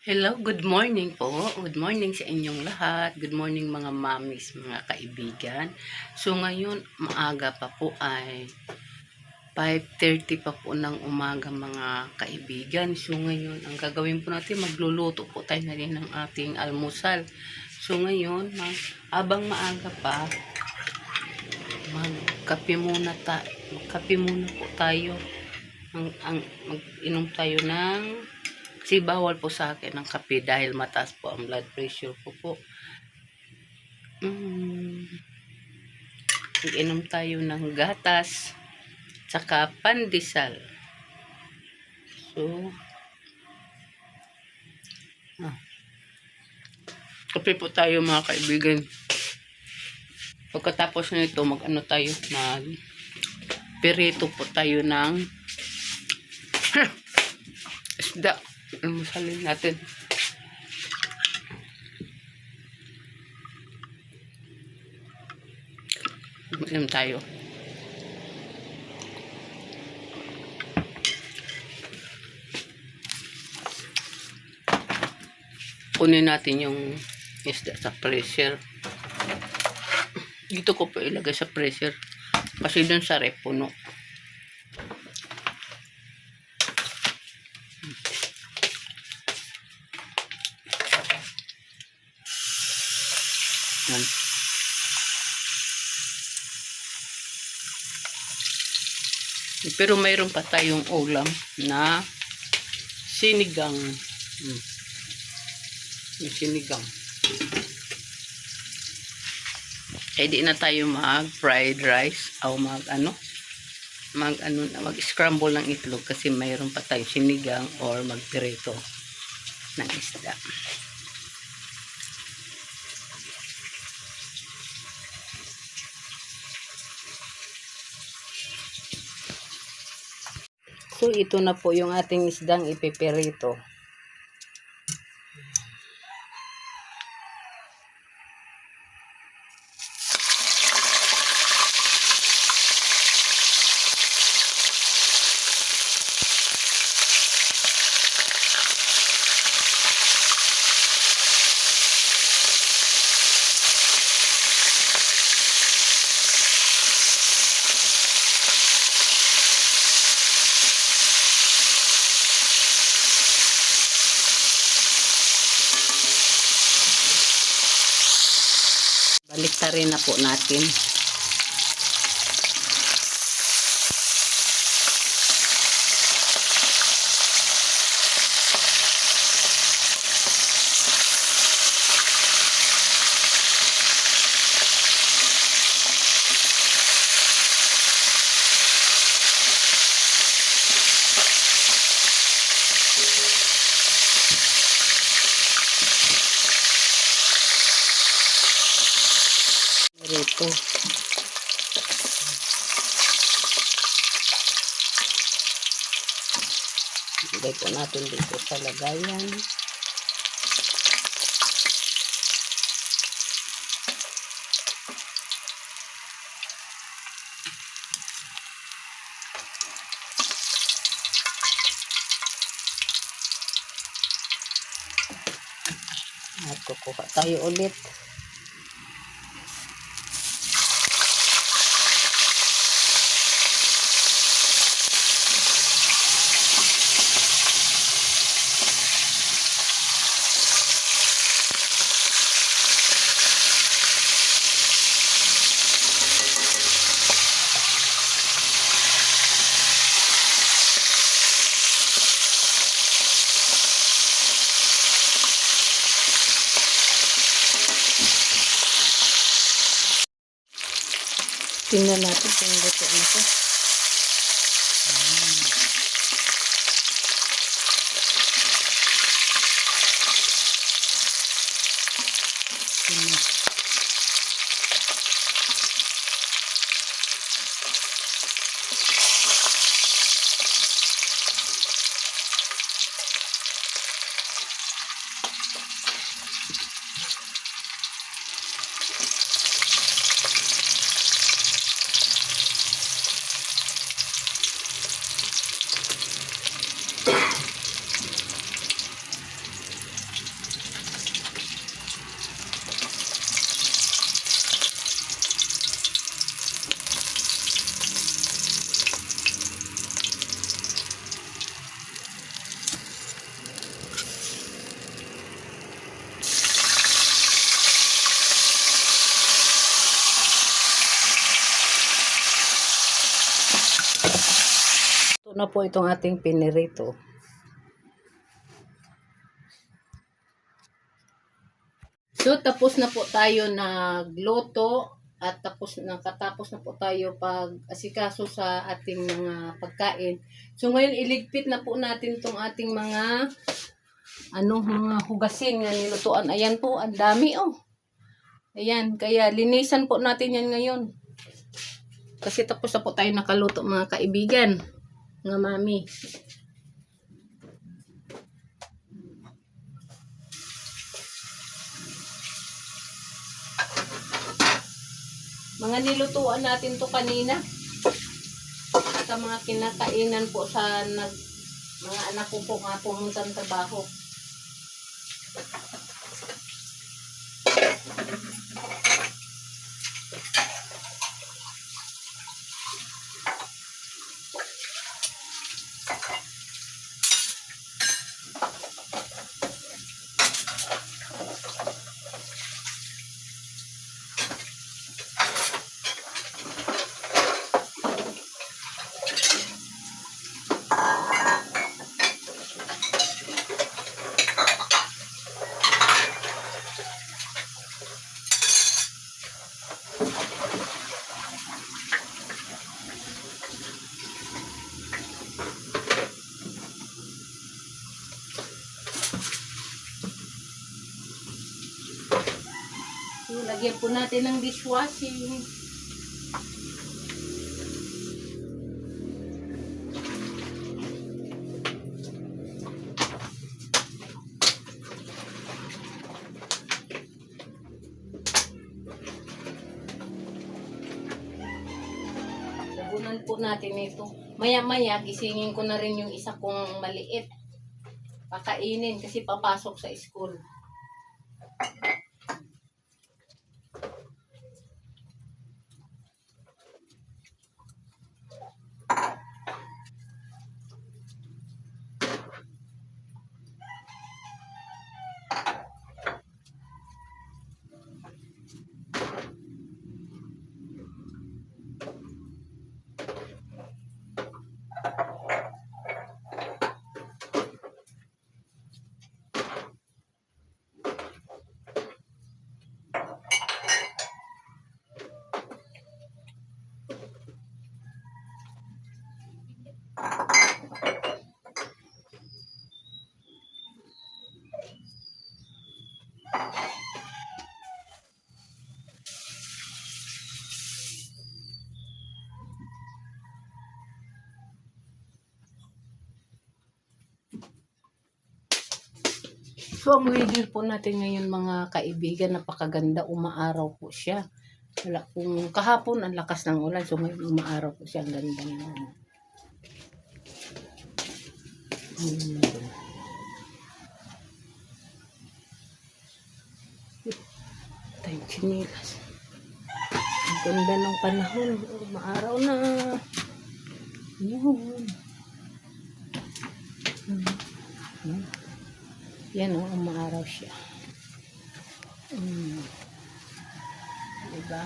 Hello, good morning po. Good morning sa inyong lahat. Good morning mga mamis, mga kaibigan. So ngayon, maaga pa po ay 5:30 pa po ng umaga mga kaibigan. So ngayon, ang gagawin po natin, magluluto po tayo na rin ng ating almusal. So ngayon, abang maaga pa, magkape muna po tayo. Mag-inom tayo ng kasi bawal po sa akin ang kape dahil mataas po ang blood pressure ko po. Mag-inom tayo ng gatas tsaka pandesal. So, kape po tayo mga kaibigan. Pagkatapos nito, pirito po tayo ng isda. Almusalin natin. Inom tayo. Kunin natin yung isda sa pressure. Dito ko po ilagay sa pressure. Kasi dun sa rep puno. Yan. Pero mayroon pa tayong ulam na sinigang. Yung sinigang. Eh di na tayo mag-fried rice o mag-scramble ng itlog kasi mayroon pa tayong sinigang or magpireto ng isda. So, ito na po yung ating isdang ipipirito. Baliktarin na po natin. Ito. Ilagay po natin dito sa lagayan. At kukuha tayo ulit. Tingnan natin kung luto na ito. na po itong ating pinirito. So, tapos na po tayo nagluto at nakatapos na po tayo pag-asikaso sa ating mga pagkain. So, ngayon iligpit na po natin itong ating mga mga hugasin nga nilutuan. Ayan po, ang dami oh. Ayan, kaya linisan po natin yan ngayon. Kasi tapos na po tayo nakaluto mga kaibigan, mga mami. Mga nilutuan natin to kanina. Sa mga kinakainan po sa mga anak ko po nga pumuntang trabaho. So, lagyan po natin ng dishwashing. Sabunan po natin ito. Maya-maya, gisingin ko na rin yung isa kong maliit. Pakainin kasi papasok sa school. So, ang weather po natin ngayon mga kaibigan, napakaganda, umaaraw po siya. Wala kung kahapon ang lakas ng ulan, so ngayon umaaraw po siya, ang ganda naman. Tayong chinilas. Ang ganda ng panahon, umaaraw na. Yun. Yan o, umaaraw siya. Diba?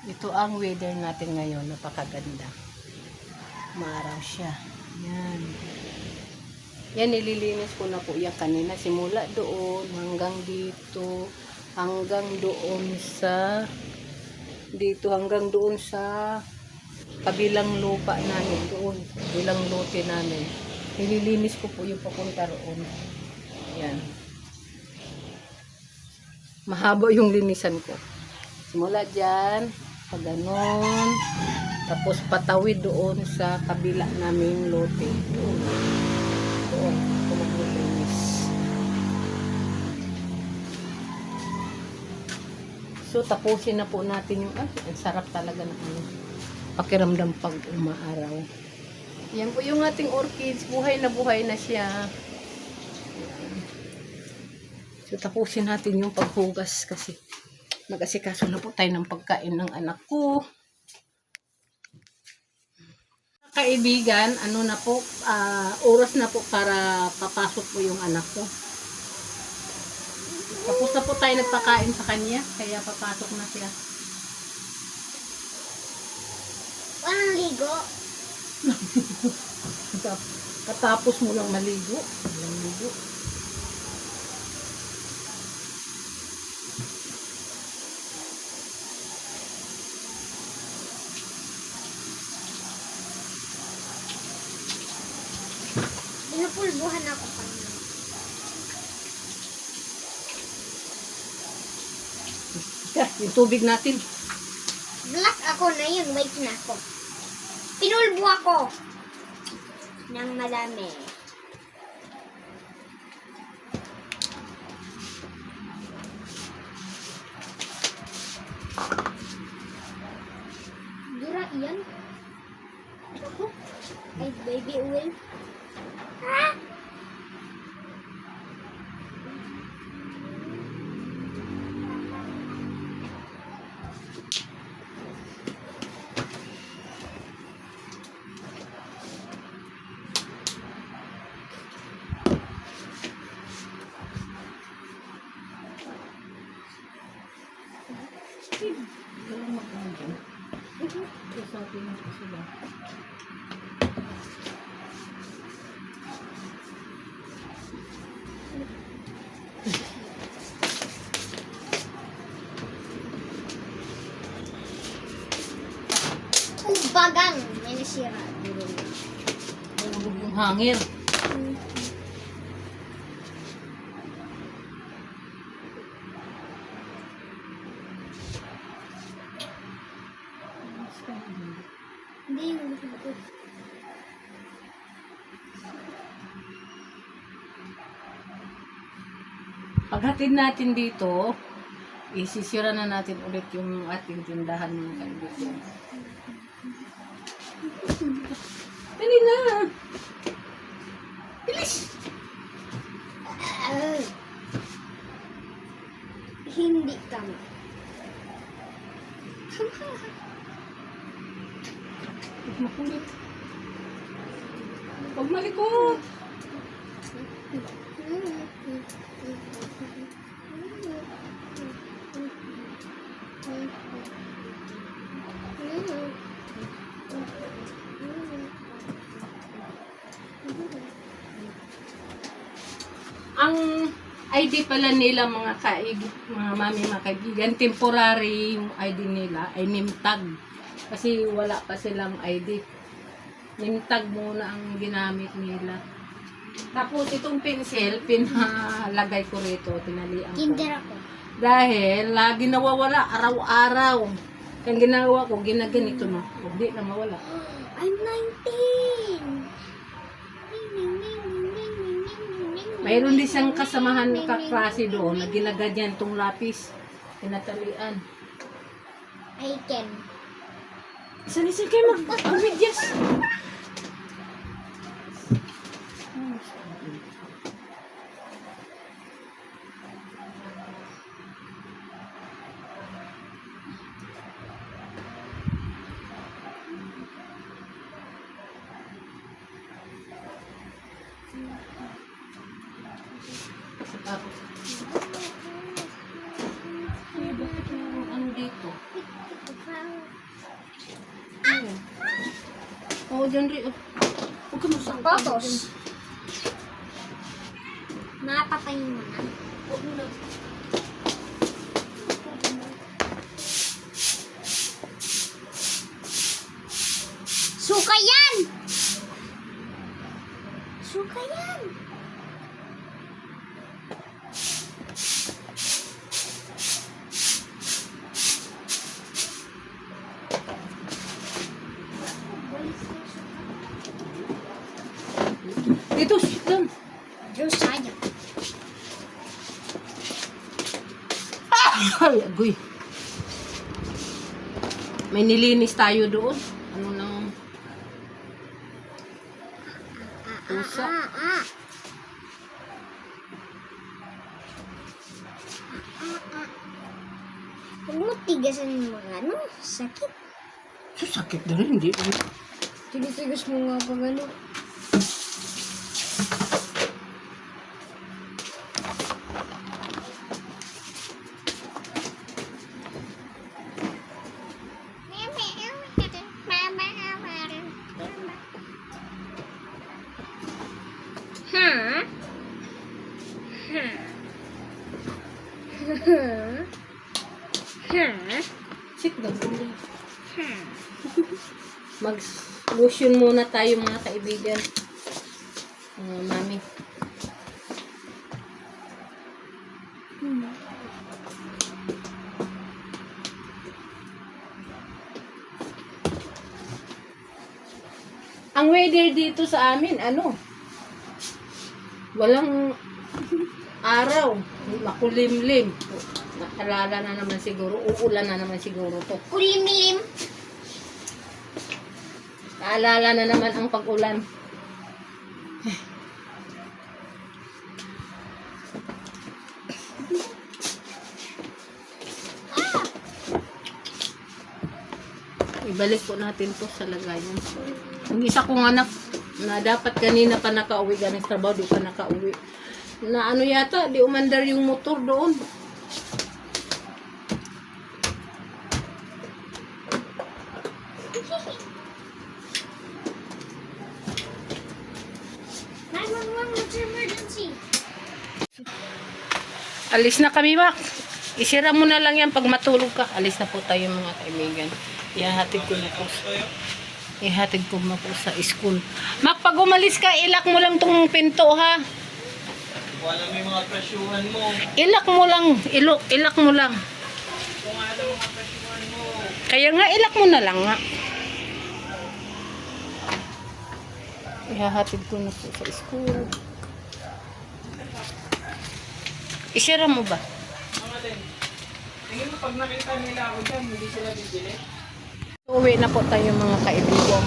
Ito ang weather natin ngayon, napakaganda. Umaaraw siya. Yan. Yan, nililinis ko na po yan kanina. Simula doon, hanggang dito, hanggang doon sa kabilang lupa namin, doon, kabilang lote namin. Nililinis ko po yung papunta roon. Yan. Mahaba yung linisan ko. Simula dyan, pag ganon, tapos patawid doon sa kabila naming lote. Doon. Doon. Maglilinis. So, tapusin na po natin yung, ang sarap talaga ng pakiramdam pag umaaraw. Yan po yung ating orchids. Buhay na siya. So, tapusin natin yung paghugas kasi nag-asikaso na po tayo ng pagkain ng anak ko. Kaibigan, oras na po para papasok po yung anak ko. Tapos na po tayo nagpakain sa kanya, kaya papasok na siya. Walang ligo. Katapos mo lang maligo. Walang ligo. Pinupulbuhan ako pa. Yung tubig natin. Black ako na yun, white na ako. Pinulbo ako ng madami. Dura iyan. Ako. Ay, baby oil. Ah! Walang magkano dyan. Sabi mo ko sila. Bagang. May nasira. Nalugog yung hangin. Hindi yung ko. Paghatid natin dito, isisira na natin ulit yung ating tindahan ng kaibigan. Dali na! Bilis! Hindi tama. Huwag makulit. Huwag malikot! Ang ID pala nila mga mami, mga kaibigan, temporary yung ID nila ay name tag. Kasi wala pa silang ID. Name tag muna ang ginamit nila. Tapos itong pencil, pinalagay ko rito, tinalian ko. Kinder ako. Dahil lagi nawawala araw-araw. Kaya ginawa ko, ginaganito na. Hindi na mawala. I'm 19. Mayroon din siyang kasamahan na kaklase doon na ginaganyan tong lapis. Tinatalian. I can. Isa-isa kayo mag-medyas. Tapos, ay, bakit yung ano dito? Oo, dyan rin. Huwag ka masakit. Photos. Napatay mo na. Huwag mo na. Suka yan! Suka yan! Dito, sit down. Diyos sayang. Ay, agoy. May nilinis tayo doon. Ano na? Pusa. Huwag mo tigasan yung mga ano. Sakit. Sakit na rin, hindi. Tinitigas mo nga pag ano. Sit down. Mag-lotion muna tayo mga kaibigan. Mami. Ang weather dito sa amin, walang araw, makulimlim. Nakalala na naman siguro, uulan na naman siguro to. Kulimlim. Naalala na naman ang pag-ulan. Ibalik po natin to sa lagayan. Ang isa kong anak na dapat kanina pa nakauwi galing sa trabaho, di pa nakauwi. Na yata, di umandar yung motor doon. What's emergency? Alis na kami, Mak. Isira mo na lang yan pag matulog ka. Alis na po tayo mga kaibigan. Ihahatid ko na po. Ihatid ko na po sa school. Mak, pag umalis ka, ilak mo lang tong pinto, ha? Wala may mga presyuhan mo. Ilak mo lang. Ilak mo lang. Kung ano mga presyuhan mo. Kaya nga, ilak mo na lang nga. Ihahatid ko na po sa school. Isira mo ba? Ang alin. Tingin mo pag nakita nila ako dyan, hindi sila bibili. Uwi na po tayo mga kaibigan.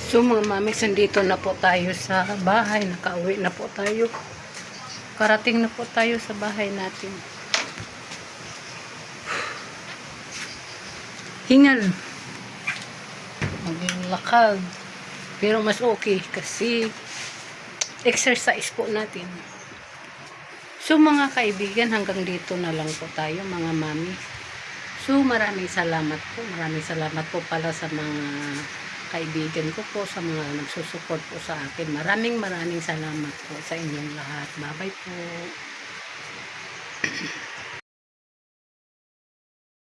So mga mamis, nandito na po tayo sa bahay. Nakauwi na po tayo. Karating na po tayo sa bahay natin. Hingal. Maglakad. Pero mas okay kasi exercise po natin. So mga kaibigan, hanggang dito na lang po tayo mga mami. So maraming salamat po. Maraming salamat po pala sa mga kaibigan ko po, sa mga nagsusupport po sa akin. Maraming salamat po sa inyong lahat. Bye-bye po.